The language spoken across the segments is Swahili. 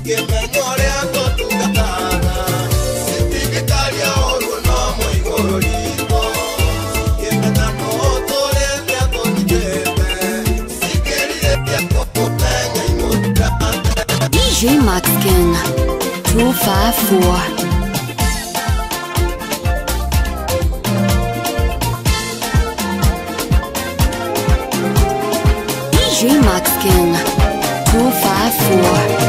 DJ Maxkin 254. DJ Maxkin 254.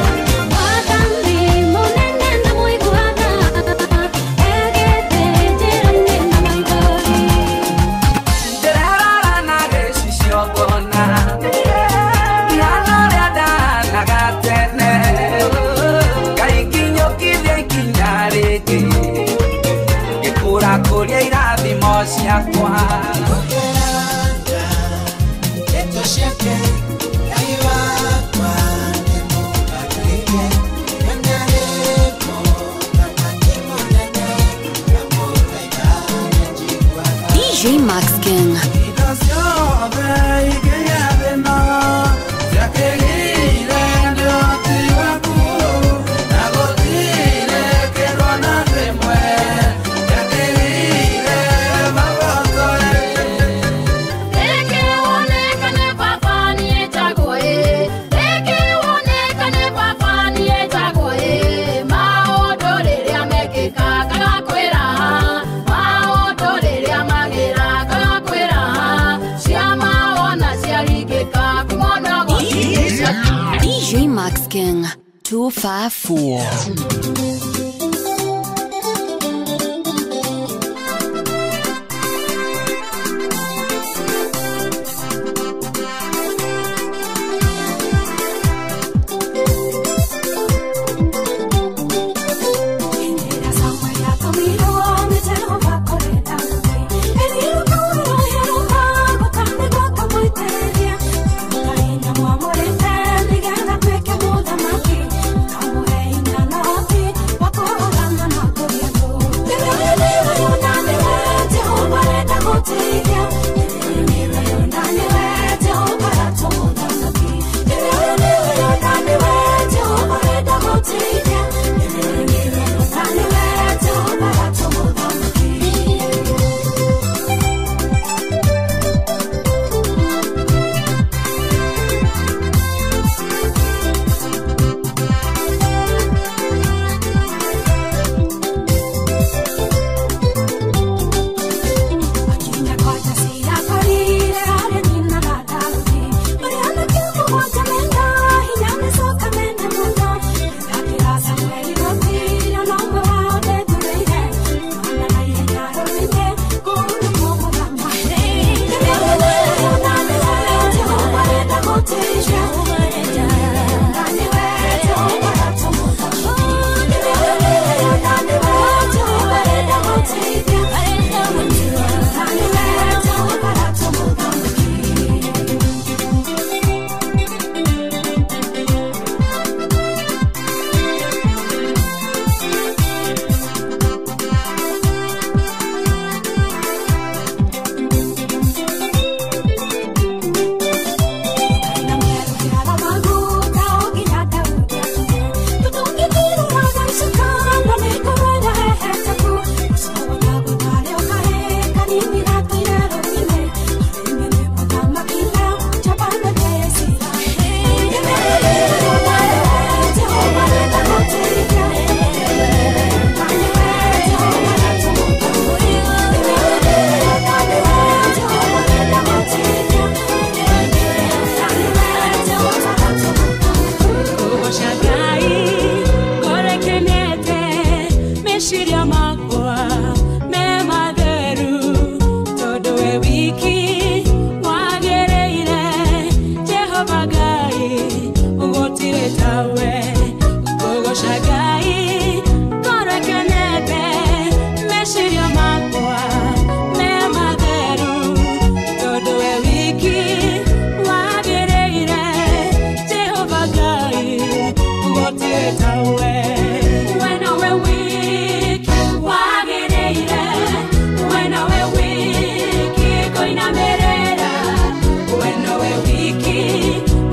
DJ Maxkin. DJ Maxkin 254.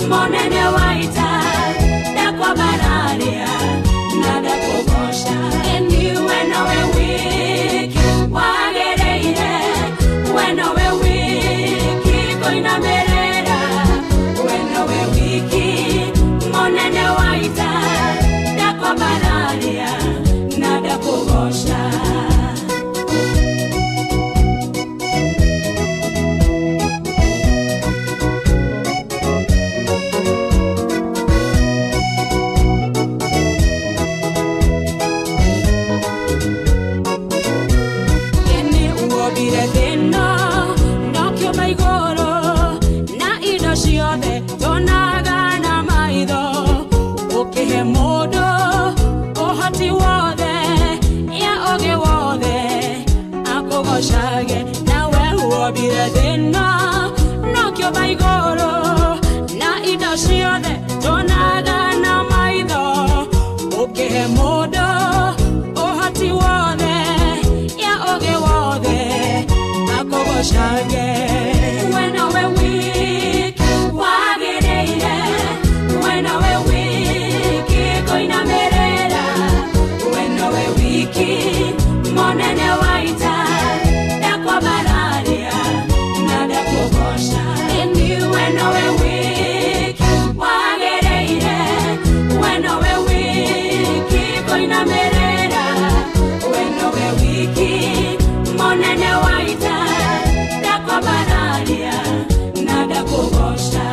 Monene waita, dakwa bararia. Wobire dena no kyo baigoro na idoshiode tonaga na maido oke modo ohati wode ya oge wode akogo shage when we weak wagereire when we weak koina merera when we weak monene waita yakwa bararia nada kogosha and you when we weak wagereire when we weak koina merera when we weak monene waita yakwa bararia nada kogosha.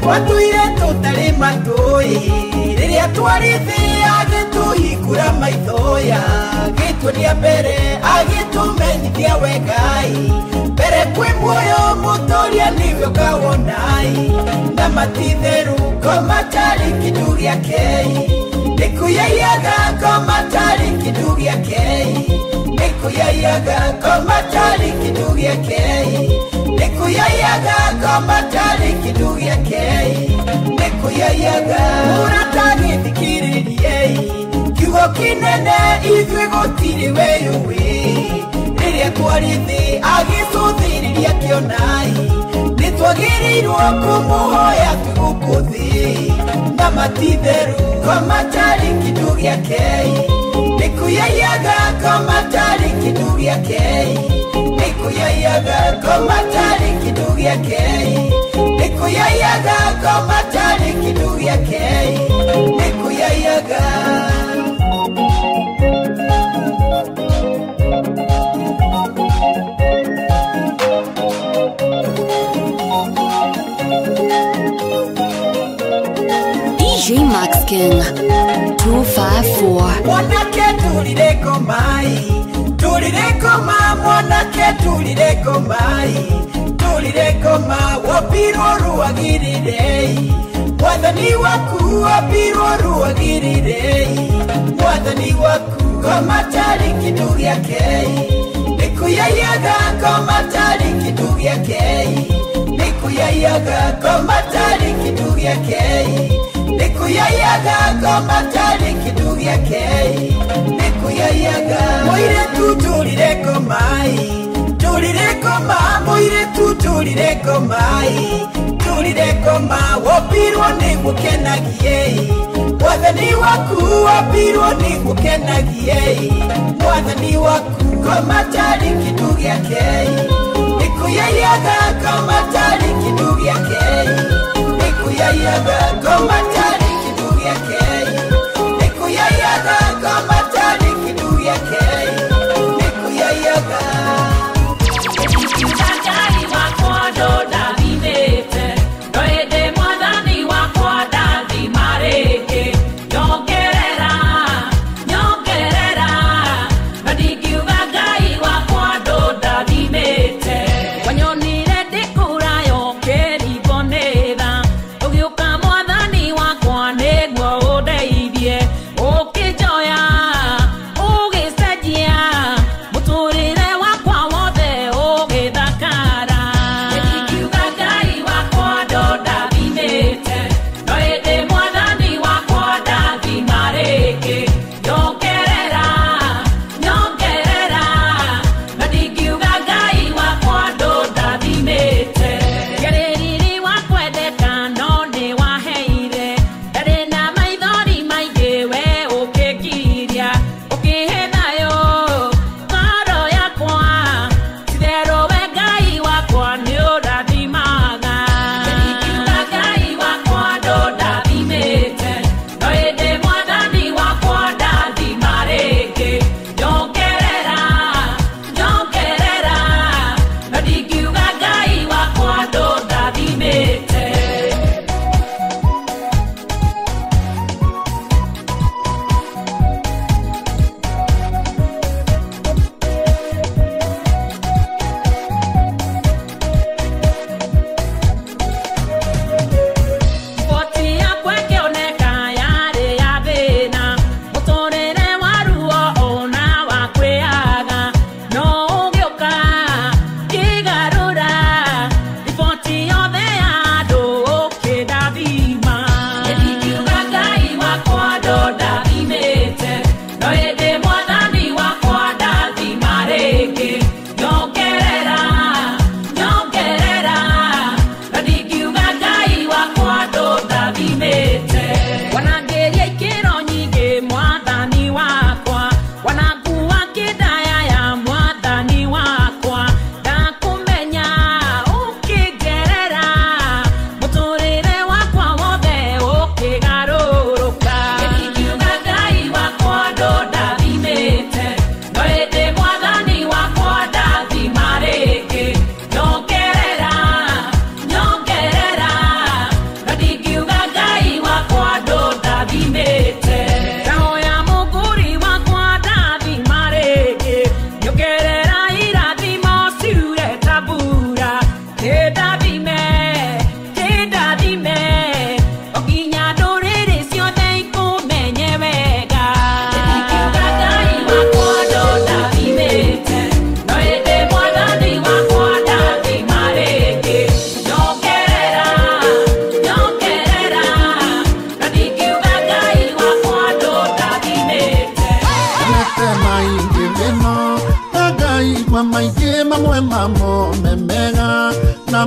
Watu ile tutali matoi, ili atuarithi age tuhiku Ahingura maithoya gituria mbere agitumenyithia wegai mbere kwi muoyo mutoria nivyo kawonai na matitheru komatari kindu giake nikuyayaga komatari kindu giake nikuyayaga komatari kindu giake nikuyayaga komatari kindu giake nikuyayaga muratagi thikiririe kiugo kinene ithuĩ gũtirĩ weyũĩ rĩrĩa twarithi agĩtũthirĩria kĩonai nĩtwagĩrĩirwo kũmũhoya twĩgũkũ thĩ na matitherũ komatari kĩndũ gĩake nĩkũyayaga komatari kĩndũ gĩake nĩkũyayaga komatari kĩndũ gĩake nĩkũyayaga komatari kĩndũ gĩake nĩkũyayaga DJ Maxking 254. Mwanake tulireko mai tulireko ma mwanake tulireko mai tulireko ma wapiro ruagirirei mwathani waku wapiro ruagirirei mwathani waku komatari kindu giake nikuyayaga komatari kindu giake nikuyayaga komatari kindu giake nikuyayaga komatari kindu giake nikuyayaga moire tu tulireko mai tulireko ma moire tu tulireko mai tulireko ma wapirwo nigukenagie mwathani waku wapirwo nigukenagie mwathani waku komatari kindu giake nikuyayaga komatari kindu giake nikuyayaga komatari kindu giake nikuyayaga komatari kindu giake nikuyayaga Ngai wakwa ndothathimĩte ndoende mwathani wakwa ndathimarĩke nyongerera nyongerera na ndingiuga Ngai wakwa ndothathimĩte wanyonire ndĩkũraya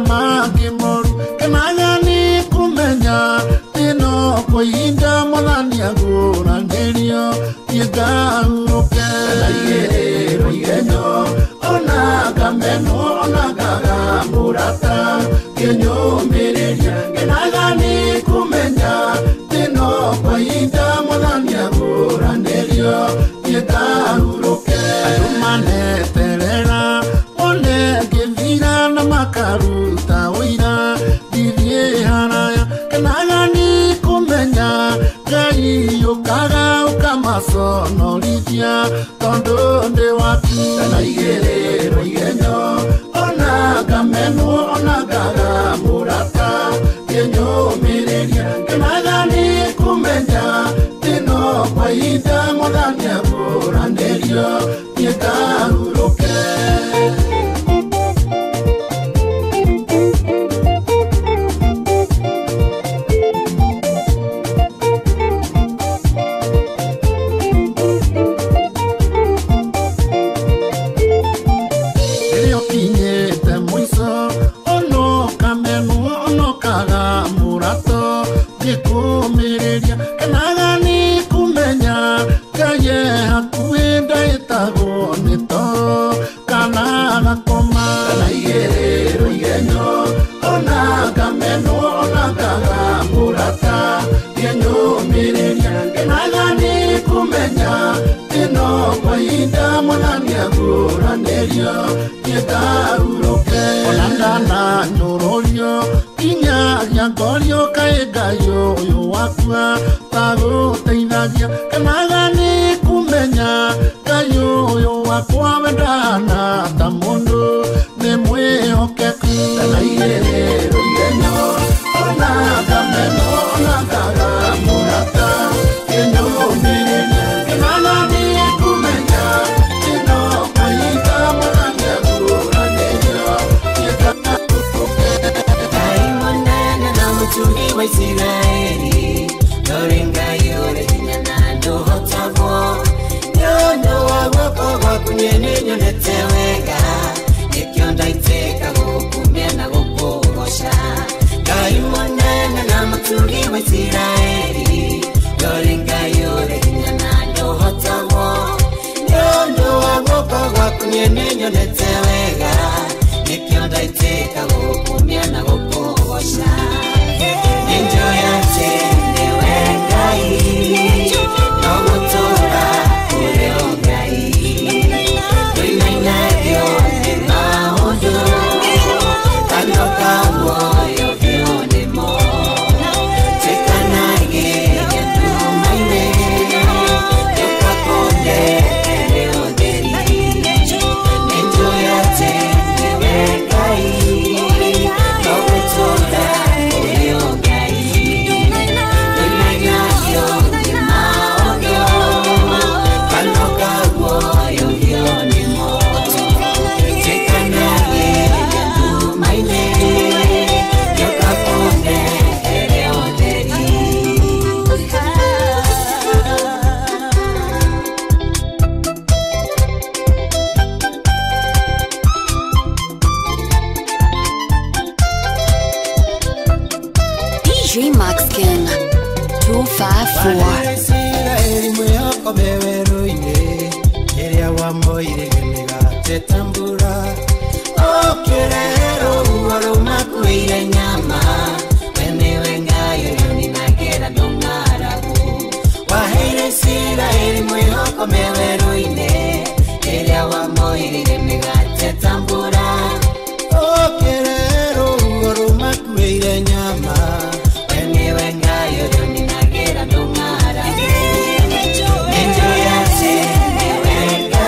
mangi moru kenagani kumenya tino kuinda mwathani aguranĩrio yĩngahuruke na igĩrĩro igenyo ona ngameno ona ngagambũrata ngĩnyũmĩrĩria kenagani kumenya tino kuinda mwathani aguranĩrio yĩngahuruke andũ maneterera one ngĩthira na makaruta ũira ndithiĩ haraya kenagani kumenya Ngai ũkaga ũkamaconorithia tondũ ndĩ waku na igĩrĩro igenyo ona ngameno ona ngagambũrata ngĩnyũmĩrĩria kenagani kumenya tino kwa ihinda mwathani aguranĩrio yĩngahurũke Onandana nyororio inya yangorio kaegayo yo wakwa tago teithagia kenagani kumenya kayo yo wakwa wendana ta mundu ni mwihokeku na igĩrĩro igenyo ona ngameno ona ngagambũrata ngĩnyũmĩrĩria kenagani kumenya tino kwa ihinda mwathani aguranĩrio Tuli wa Israeli, Doringa yore hinyana ndohotavo Yondo wa wako wakunyene nyonetewega Nikionda iteka gokumia na gokogosha Kaimonana na matuli wa Israeli, Doringa yore hinyana ndohotavo Yondo wa wako wakunyene nyonetewega Nikionda iteka gokumia na gokogosha Enjoy and sing Ngai no motora ure ongai Tuinaina dio na odo Kando kawo yo vione mo Chekana ge yendu maine Yoka konde ele oderi Enjoy and sing Ngai no motora ure ongai DJ Maxkin 254 Tambura oh querero aroma kuire nyama wene wenga yoni nagera dongarabu wahere sira eri moyo komewero ine eria wa moire megate tambura oh querero aroma kuire nyama wene wenga yoni nagera dongarabu enjoy ase wenga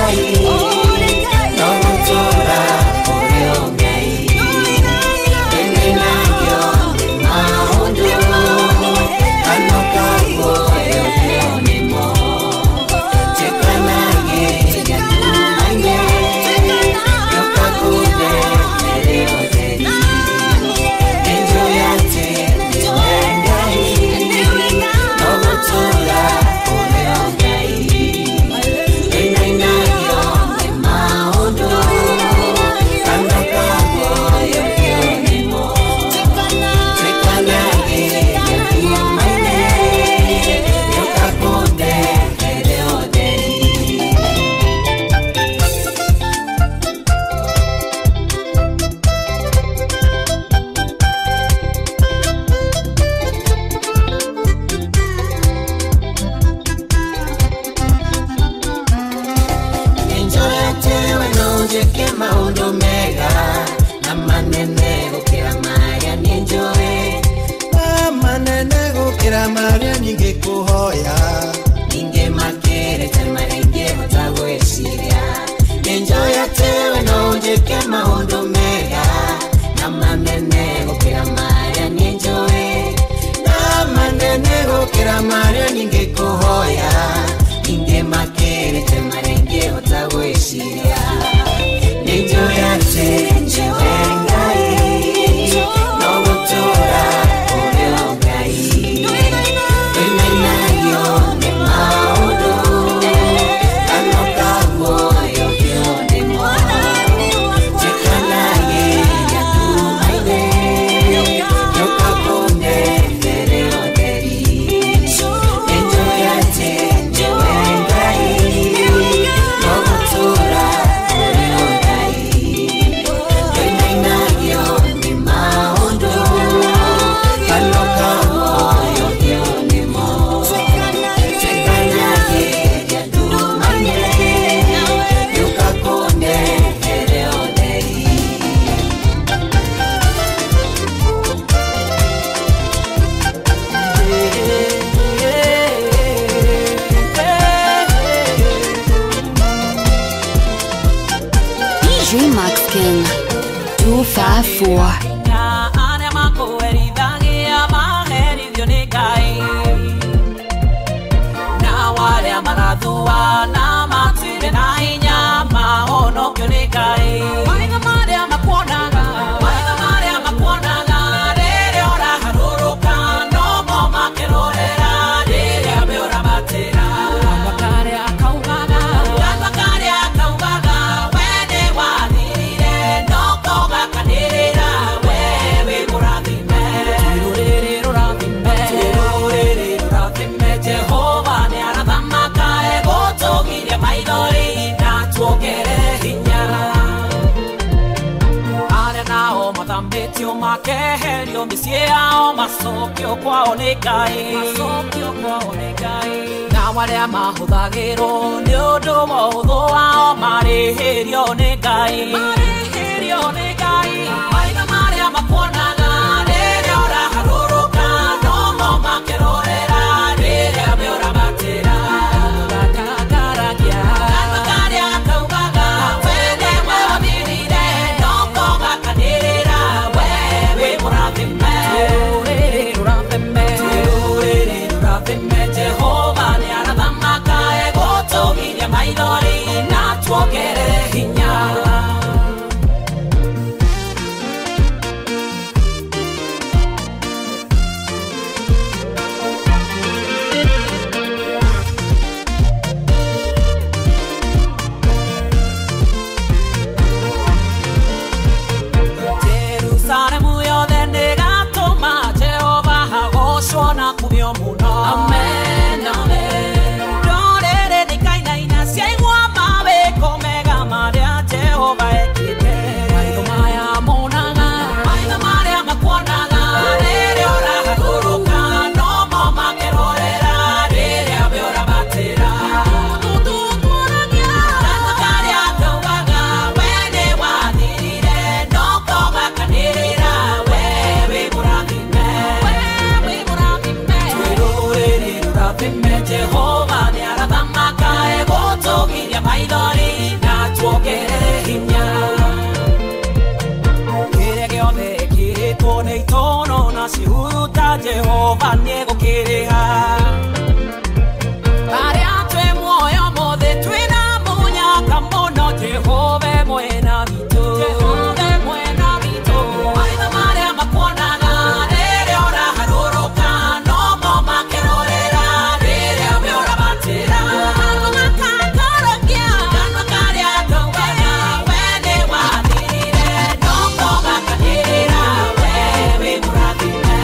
gukira maria ningekuhoya ninge makerete marenge hotagweciria ninjoya tewe no njike maundu mega na manene gukira maria ninjoe na manene gukira maria ningekuhoya ninge makerete marenge hotagweciria ninjoya tewe DJ Maxkin 254. Makeherio misiao masokio kwa onegai na waria mahuthagiro ni undu muhuthu wao marihirio ni Ngai maitho maria makuonaga riria uraharũrũka no mo makĩrorera riria we ũrabatĩra gakaragia kaugaga wene we wathirire no ko gakanĩrĩra Jehova ni arathamaka egũtũgiria maithori na tuongerere hinya Jerusalemu yothe nĩgatũma Jehova agocwo na kumio mũno. Amen, amen. Ndũrĩrĩ nĩikainaina ciaigua mawĩko mega marĩa Jehova ekĩte. Maitho maya monaga, maitho marĩa makuonaga rĩrĩa ũraharũrũka no mo makĩrorera rĩrĩa we ũrabatĩra. Kanua karĩa kaugaga we nĩ wathirire no ko gakanĩrĩra we wĩ mũrathime. Jehova ni arathamaka egũtũgiria maithori na tuongerere hinya kĩrĩa gĩothe kĩrĩtwo nĩ itono na cihuta Jehova nĩ egũkĩrĩha arĩa twĩ muoyo mothe twĩna mũnyaka mũno Jehova mwena witũ maitho marĩa makuonaga rĩrĩa ũraharũrũka no mo makĩrorera rĩrĩa we ũrabatĩra kanua karĩa kaugaga we nĩ wathirire no ko gakanĩrĩra we wĩ mũrathime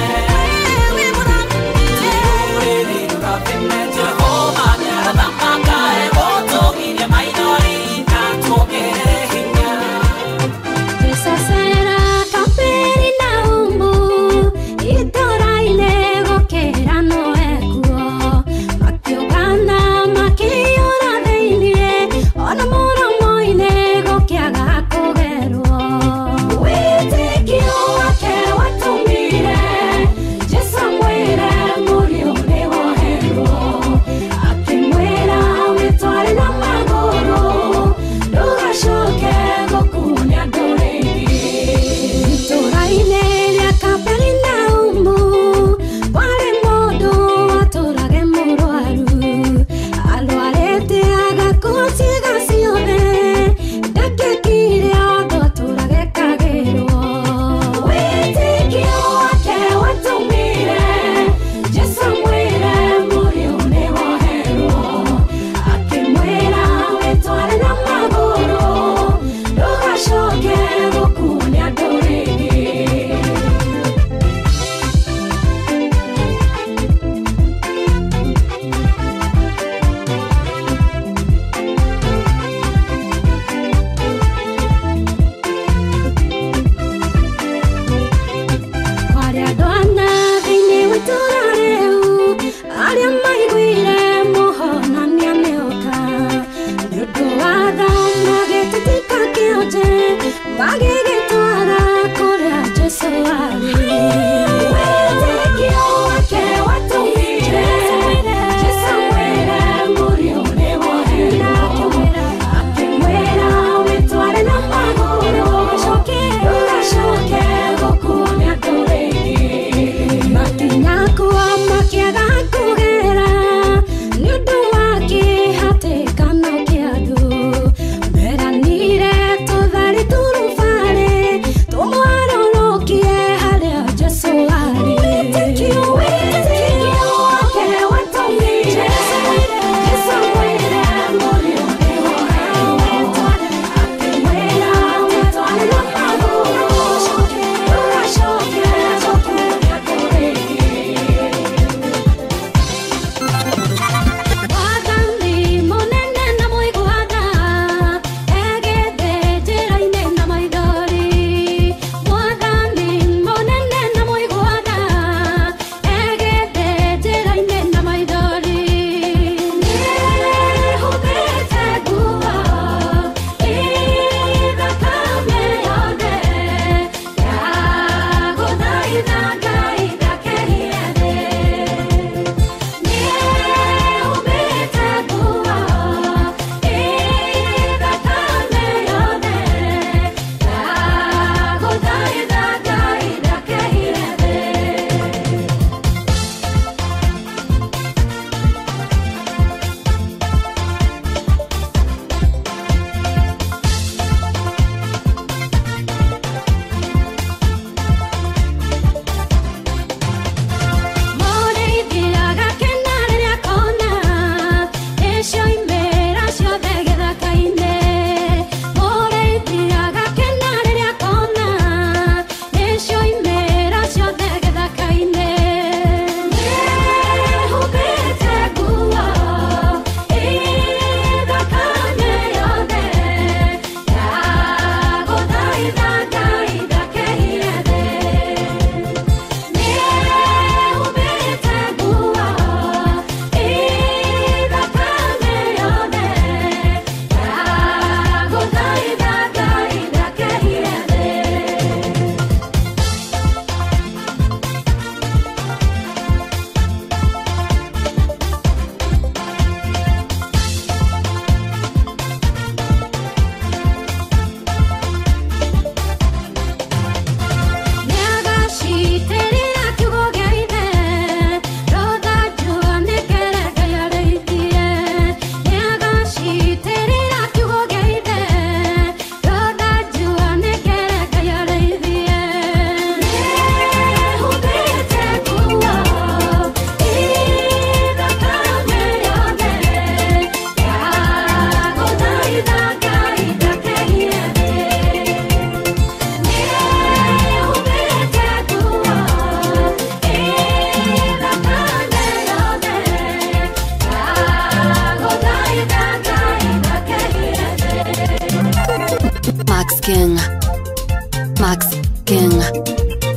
King.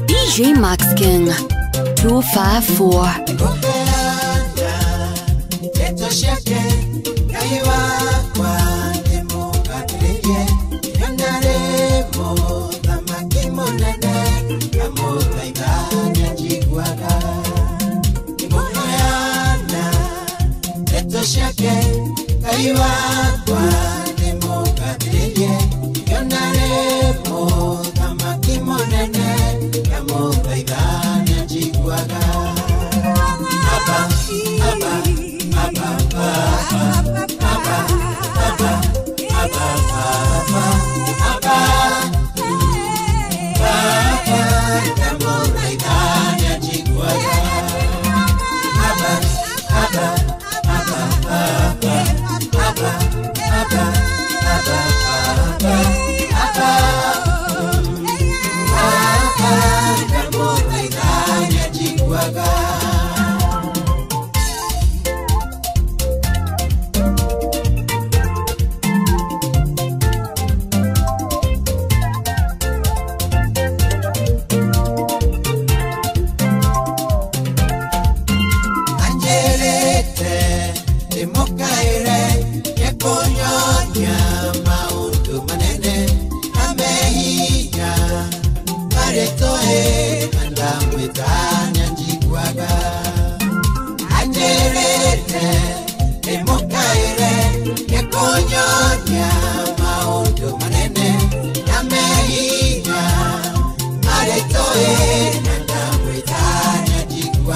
DJ Max King 254.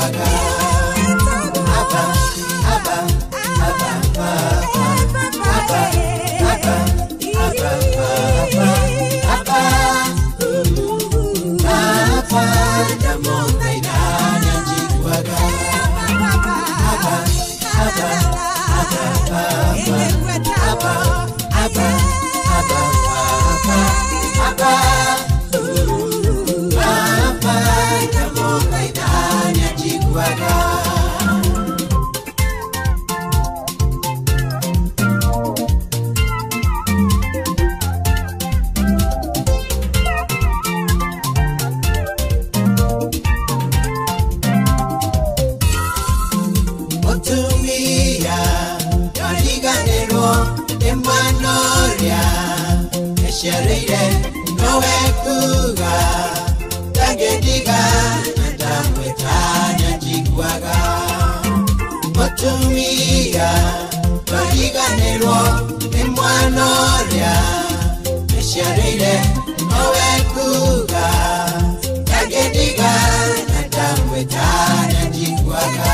njiguaga Aba, aba, aba, aba, aba, aba, aba, aba, ndamonga inanya njiguaga Aba, aba, aba, aba, aba, aba, aba, ndamonga inanya njiguaga Otumia, yoriganero, emanoria, eshareire, noe kuga, tagediga, nadamwetanya jiguaga. Otumia, yoriganero, emanoria, eshareire, noe kuga, tagediga, nadamwetanya jiguaga.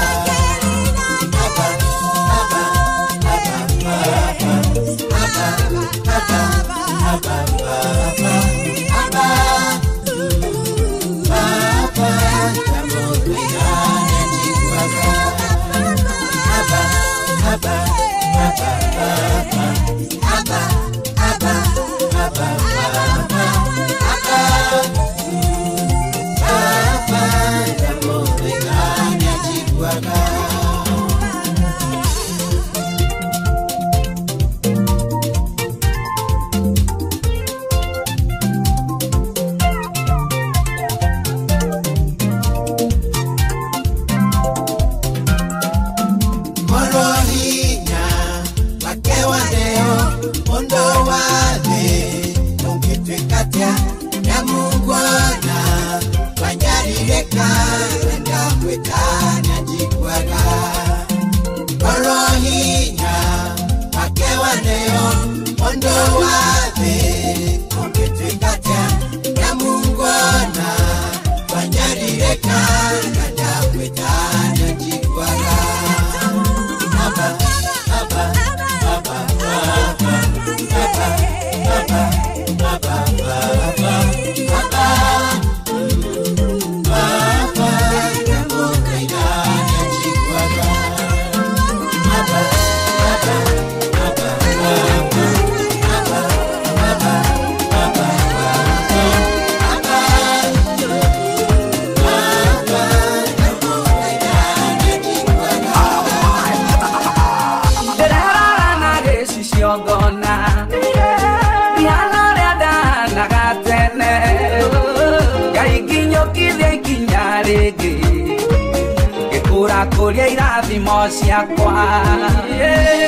Kuria irathimo ciakwa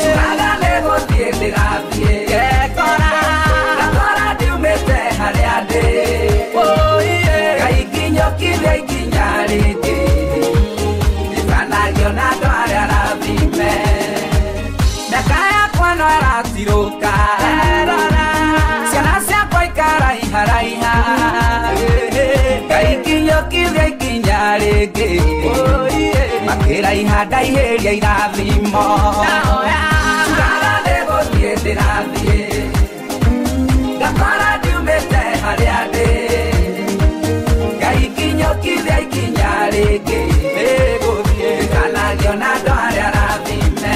Curaga nĩgũthiĩ ndĩgathiĩ Ngakora ndiumĩte harĩa ndĩ Ngai nginyũkirie ikinya rĩngĩ Ndikanagio na andũ arĩa arathime Mĩaka yakwa no ĩratirũka Ciana ciakwa ikaraiharaiha Ngai nginyũkirie ikinya rĩngĩ Makĩraiha ndaihĩria irathimo Curaga nĩgũthiĩ ndĩrathiĩ Ngakora ndiumĩte harĩa ndĩ Ngai nginyũkirie ikinya rĩngĩ Ndikanagio na andũ arĩa arathime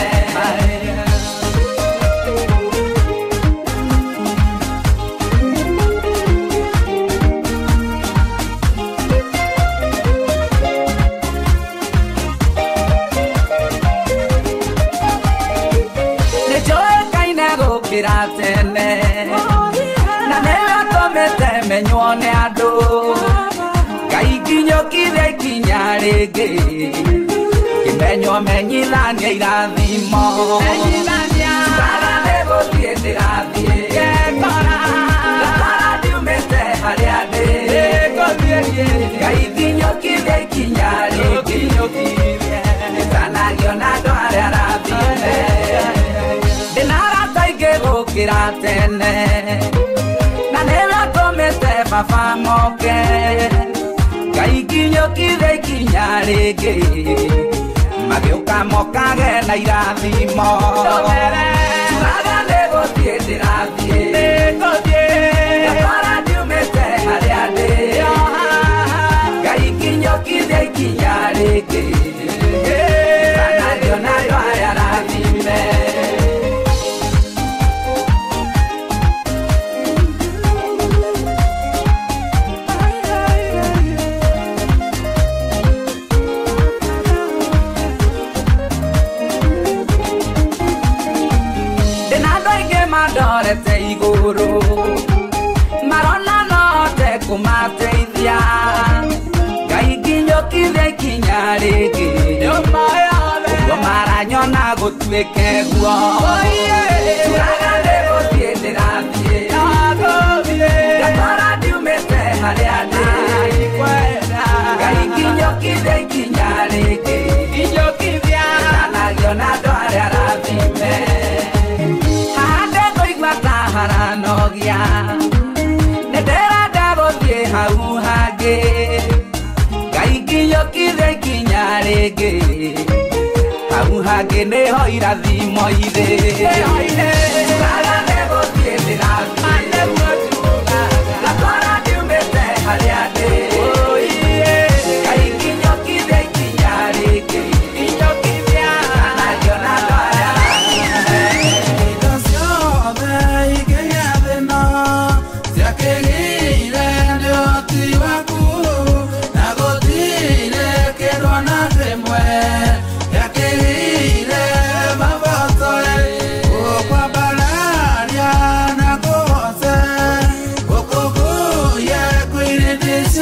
Tene na nĩwe tũmĩte menywo nĩ andũ Ngai nginyũkirie ikinya rĩngĩ kĩmenywo menyithania irathimo Curaga nĩgũthiĩ ndĩrathiĩ Ngakora ndiumĩte harĩa ndĩ Ngai nginyũkirie ikinya rĩngĩ Ndikanagio na andũ arĩa arathime Gũkĩra tene na nĩwe tũmĩte baba moke Ngai nginyukire ikinya ringi magiuka mokage na irathimo turaga niguthie ndirathie gatwara ndiumite haria ndi Ngai nginyukire ikinya ringi kanario na andũ aya rathime Mandorete iguru marona note kumateithia Ngai nginyukire ikinya ringi uguo maranyona gutuike guo turaga ndiguthie ndirathie gatwara ndiumite haria ndi Ngai nginyukire ikinya ringi nagio na andũ arĩa rathime haranogia nedera ndagothie hau hangi Ngai nginyukire ikinya ringi hau hangi niho irathimo iri turaga niguthie ndirathie gatwara ndiumite haria ndi Ngai nginyukire ikinya ringi nagio na andũ arĩa This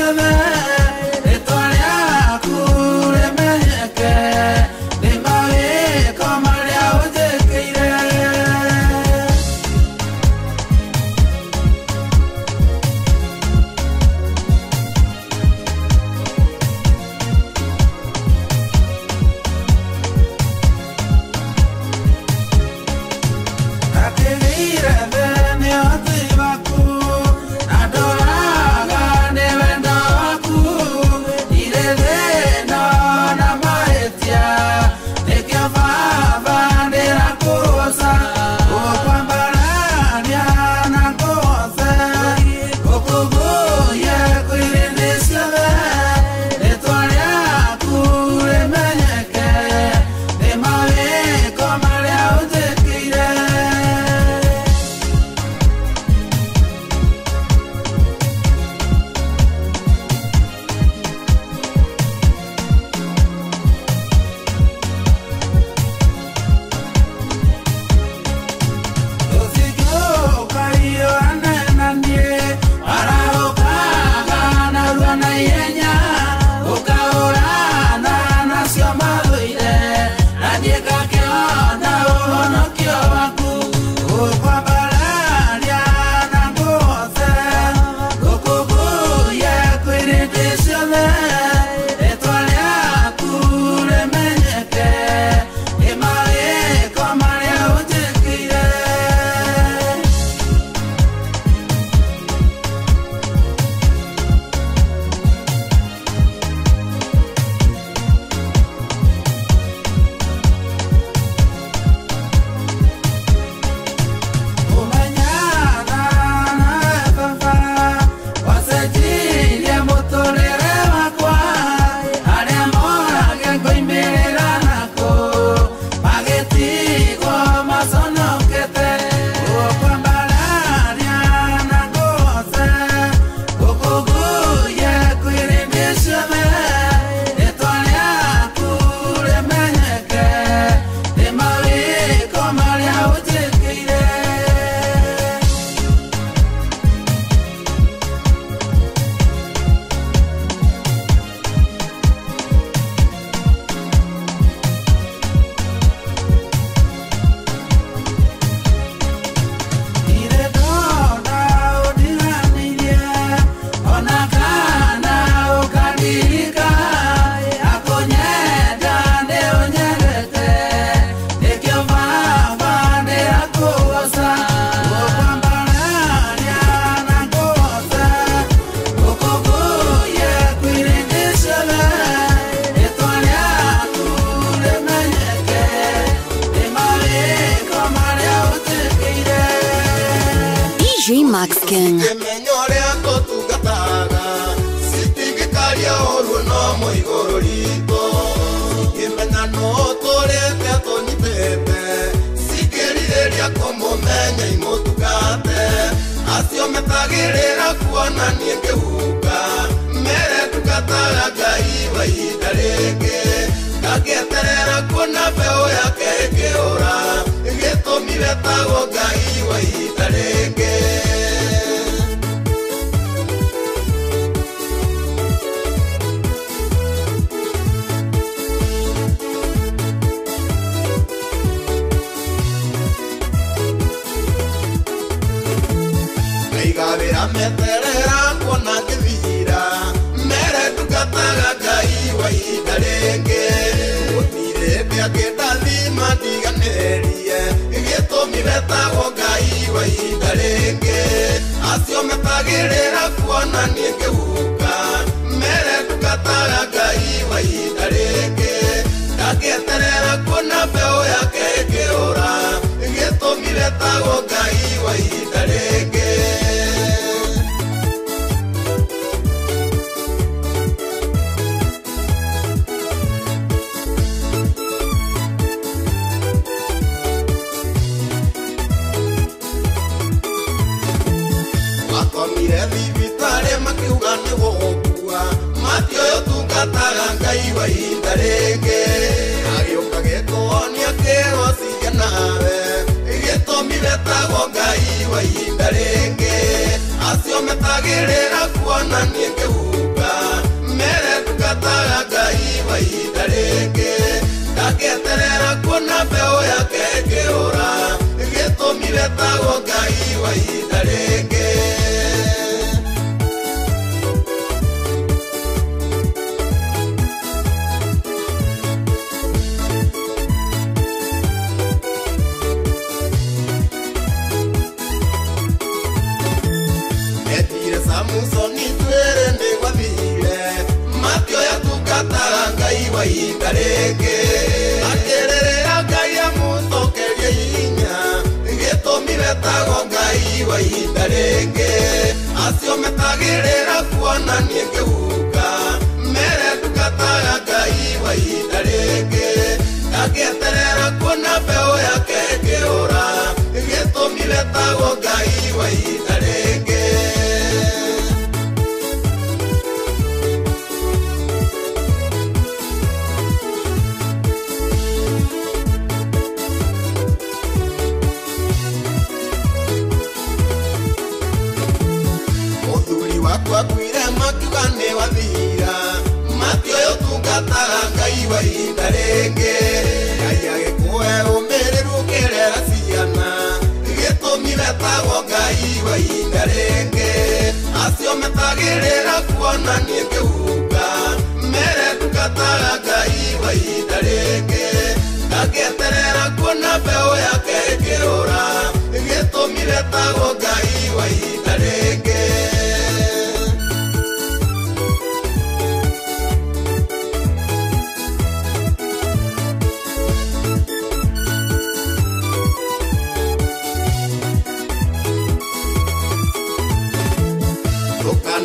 King. Kimenyorea totungataga sitigikaria oru no moigoro rito kimena no torete atonyitete sikiriria kumumenya imutugate acio metagirira kuona nie ngihuka mere tukataga Ngai wa ihinda ringi ngagieterera kuona mbeu yake ikiura gitumire tago Ngai wa ihinda ringi. Igabira meterera kuona ngithira mere tukataga Ngai wa ihinda ringi gutire ngĩndathima ndiganerie gĩtũmire tago Ngai wa ihinda ringi acio metagĩrĩra kuona niĩ ngĩhuka mere tukataga Ngai wa ihinda ringi ngagĩeterera kuona mbeu yake ĩkĩũra gĩtũmire tago Ngai wa ihinda ringi. Wakomire thibitari makiuga nĩ gũgũkua matioyo tungataga Ngai wa ihinda ringi agĩũka gĩkũonia kĩro ciige nawe gĩtũmire tago Ngai wa ihinda ringi acio metagĩrĩra kuona niĩ ngĩhuka mere tukataga Ngai wa ihinda ringi ngagĩeterera kuona mbeu yake ĩkĩũra gĩtũmire tago Ngai wa ihinda ringi. Musoni twere nĩ gwathire matioya tungataga Ngai wa ihinda ringi akĩrĩrĩra Ngai amũcokerie hinya gĩtũmire tago Ngai wa ihinda ringi acio metagĩrĩra kuona niĩ ngĩhuka mere tukataga Ngai wa ihinda ringi ngagĩeterera kuona mbeu yake ĩkĩũra gĩtũmire tago Ngai wa ihinda ringi. Wakwire makiuga nĩ wathira matioyo tungataga Ngai wa ihinda ringi Ngai agĩkũhe ũmĩrĩru ũkĩrera ciana gĩtũmire tago Ngai wa ihinda ringi acio metagĩrĩra kuona niĩ ngĩhuka mere tukataga Ngai wa ihinda ringi ngagĩeterera kuona mbeu yake ĩkĩũra gĩtũmire tago Ngai wa ihinda ringi.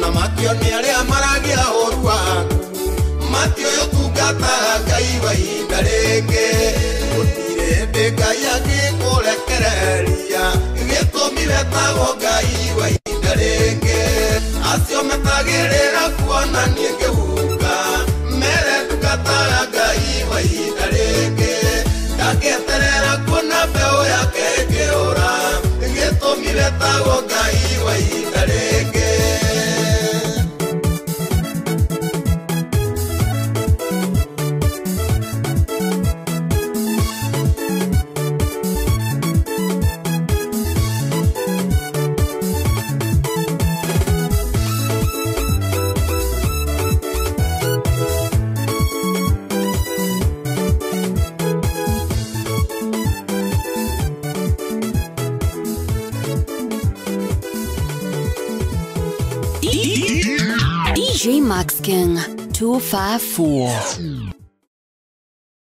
Na matio nĩ arĩa maragia ũru waku matioyo tungataga Ngai wa ihinda ringi gũtirĩ hĩndĩ Ngai angĩkũrekereria gĩtũmire tago Ngai wa ihinda ringi acio metagĩrĩra kuona niĩ ngĩhuka mere tukataga Ngai wa ihinda ringi ngagĩeterera kuona mbeu yake ĩkĩũra gĩtũmire tago Ngai wa ihinda ringi. DJ Max King 254.